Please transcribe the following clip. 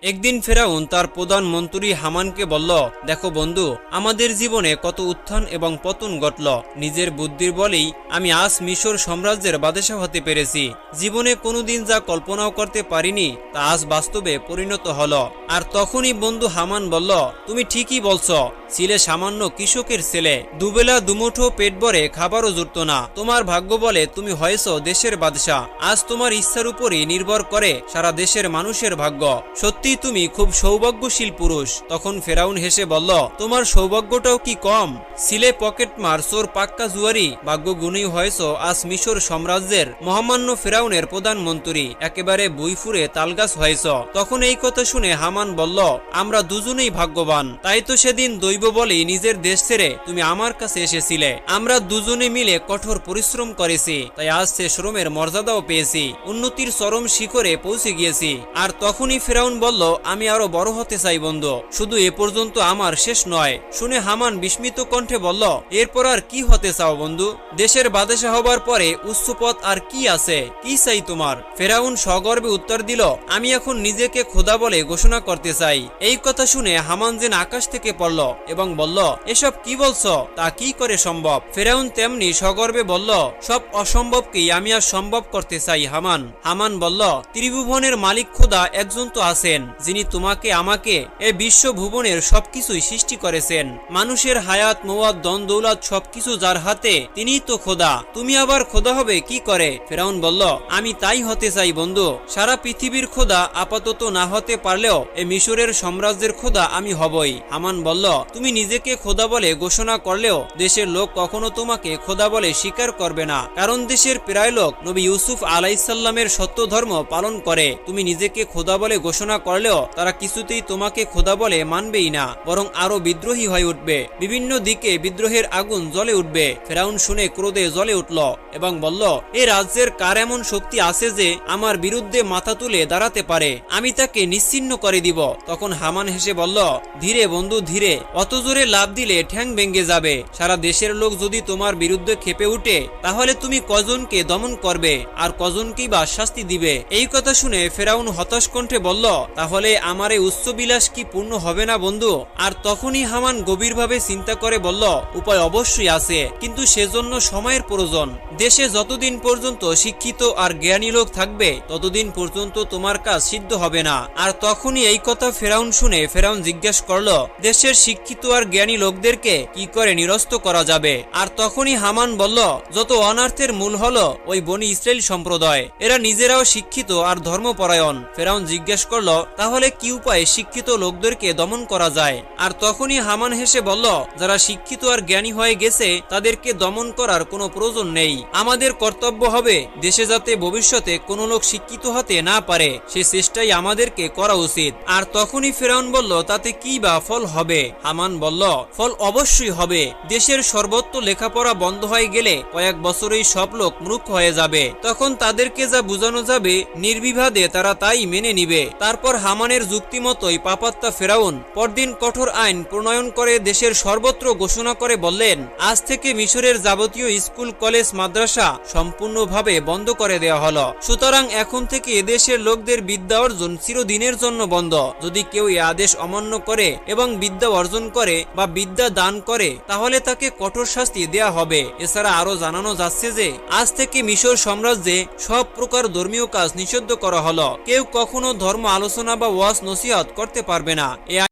একদিন ফেরাউন তার প্রধানমন্ত্রী হামানকে বলল, দেখো বন্ধু, আমাদের জীবনে কত উত্থান এবং পতন ঘটল। নিজের বুদ্ধির বলেই আমি আজ মিশর সাম্রাজ্যের বাদশাহ হতে পেরেছি। জীবনে কোনোদিন যা কল্পনাও করতে পারিনি তা আজ বাস্তবে পরিণত হলো। আর তখনই বন্ধু হামান বলল, তুমি ঠিকই বলছ, ছিলে সামান্য কৃষকের ছেলে, দুবেলা দুমুঠো পেট ভরে খাবারও জুটত না। তোমার ভাগ্য বলে তুমি হয়েছ দেশের বাদশাহ। আজ তোমার ইচ্ছার উপরই নির্ভর করে সারা দেশের মানুষের ভাগ্য। সত্যি তুমি খুব সৌভাগ্যশীল পুরুষ। তখন ফেরাউন হেসে বলল, তোমার সৌভাগ্যটাও কি কম? ছিলে পকেটমার, চোর, পাক্কা জুয়ারি, ভাগ্য গুণী হয়েছ আজ মিশর সাম্রাজ্যের মহামান্য ফেরাউনের প্রধানমন্ত্রী, একেবারে বুইফুরে তালগাছ হয়েছ। তখন এই কথা শুনে হামান বলল, আমরা দুজনেই ভাগ্যবান। তাই তো সেদিন দৈব বলেই নিজের দেশ ছেড়ে তুমি আমার কাছে এসেছিলে। আমরা দুজনে মিলে কঠোর পরিশ্রম করেছি, তাই আজ সে শ্রমের মর্যাদাও পেয়েছি, উন্নতির চরম শিখরে পৌঁছে গিয়েছি। আর তখনই ফেরাউন বলল, আমি আরো বড় হতে চাই বন্ধু, শুধু এ পর্যন্ত আমার শেষ নয়। শুনে হামান বিস্মিত কণ্ঠে বলল, এরপর আর কি হতে চাও বন্ধু? দেশের বাদশাহ হবার পরে উচ্চ পদ আর কি আছে? কি চাই তোমার? ফেরাউন সগর্বে উত্তর দিল, আমি এখন নিজেকে খোদা বলে ঘোষণা করতে চাই। এই কথা শুনে হামান যেন আকাশ থেকে পড়ল এবং বলল, এসব কি বলছো? তা কি করে সম্ভব? ফেরাউন তেমনি সগর্বে বলল, সব অসম্ভবকেই আমি আর সম্ভব করতে চাই হামান। হামান বলল, ত্রিভুবনের মালিক খোদা একজন তো আছেন, যিনি তোমাকে আমাকে এ বিশ্বভুবনের সবকিছুই সৃষ্টি করেছেন। মানুষের হায়াত, মওয়াত, দন দৌলত সবকিছু যার হাতে, তিনিই তো খোদা। তুমি আবার খোদা হবে কি করে? ফেরাউন বলল, আমি তাই হতে চাই বন্ধু। সারা পৃথিবীর খোদা আপাতত না হতে পারলেও এ মিশরের সাম্রাজ্যের খোদা আমি হবই। হামান বলল, তুমি নিজেকে খোদা বলে ঘোষণা করলেও দেশের লোক কখনো তোমাকে খোদা বলে স্বীকার করবে না, কারণ দেশের প্রায় লোক নবী ইউসুফ আলাইসাল্লামের সত্য ধর্ম পালন করে। তুমি নিজেকে খোদা বলে ঘোষণা করলেও তারা কিছুতেই তোমাকে খোদা বলে মানবেই না, বরং আরো বিদ্রোহী হয়ে উঠবে। বিভিন্ন দিকে বিদ্রোহের আগুন জ্বলে উঠবে। ফেরাউন শুনে ক্রোধে জ্বলে উঠল এবং বলল, এই রাজ্যের কার এমন শক্তি আছে যে আমার বিরুদ্ধে মাথা তুলে দাঁড়াতে পারে? আমি তাকে নিশ্চিহ্ন করে দিব। তখন হামান হেসে বলল, ধীরে বন্ধু ধীরে, অত জোরে লাফ দিলে ঠ্যাং ভেঙে যাবে। সারা দেশের লোক যদি তোমার বিরুদ্ধে খেপে উঠে, তাহলে তুমি কজনকে দমন করবে আর কজনকেই বা শাস্তি দিবে? এই কথা শুনে ফেরাউন হতাশ কণ্ঠে বলল, তাহলে আমার এই উচ্চ বিলাস কি পূর্ণ হবে না বন্ধু? আর তখনই হামান গভীরভাবে চিন্তা করে বলল, উপায় অবশ্যই আছে, কিন্তু সেজন্য সময়ের প্রয়োজন। দেশে যতদিন পর্যন্ত শিক্ষিত আর জ্ঞানী লোক থাকবে ততদিন পর্যন্ত তোমার কাজ সিদ্ধ হবে না। আর তখনই এই কথা ফেরাউন শুনে ফেরাউন জিজ্ঞাসা করল, দেশের শিক্ষিত আর জ্ঞানী লোকদেরকে কি করে নিরস্ত করা যাবে? আর তখনই হামান বলল, যত অনার্থের মূল হলো ওই বনি ইসরাইল সম্প্রদায়, এরা নিজেরাও শিক্ষিত আর ধর্মপরায়ণ। ফেরাউন জিজ্ঞাসা করল, তাহলে কি উপায়ে শিক্ষিত লোকদেরকে দমন করা যায়? আর তখনই হামান হেসে বলল, যারা শিক্ষিত আর জ্ঞানী হয়ে গেছে তাদেরকে দমন করার কোনো প্রয়োজন নেই। আমাদের কর্তব্য হবে দেশে যাতে ভবিষ্যতে কোনো লোক শিক্ষিত হতে না পারে, সে চেষ্টাই আমাদেরকে করা উচিত। আর তখনই ফেরাউন বলল, তাতে কি বা ফল হবে? হামান বলল, ফল অবশ্যই হবে। দেশের সর্বত্র লেখাপড়া বন্ধ হয়ে গেলে কয়েক বছরেই সব লোক মূর্খ হয়ে যাবে। তখন তাদেরকে যা বোঝানো যাবে নির্বিবাদে তারা তাই মেনে নিবে। তারপর হামানের যুক্তি মতোই পাপাত্তা ফেরাউন পরদিন কঠোর আইন প্রণয়ন করে দেশের সর্বত্র ঘোষণা করে বললেন, আজ থেকে মিশরের যাবতীয় স্কুল, কলেজ, মাদ্রাসা সম্পূর্ণভাবে বন্ধ করে দেওয়া হলো। সুতরাং এখন থেকে এদেশের লোকদের বিদ্যা অর্জন চিরদিনের জন্য বন্ধ। যদি কেউ এই আদেশ অমান্য করে এবং বিদ্যা অর্জন করে বা বিদ্যা দান করে, তাহলে তাকে কঠোর শাস্তি দেয়া হবে। এছাড়া আরো জানানো যাচ্ছে যে আজ থেকে মিশর সাম্রাজ্যে সব প্রকার ধর্মীয় কাজ নিষিদ্ধ করা হলো। কেউ কখনো ধর্ম আলোচনা বা ওয়াজ নসিহত করতে পারবে না।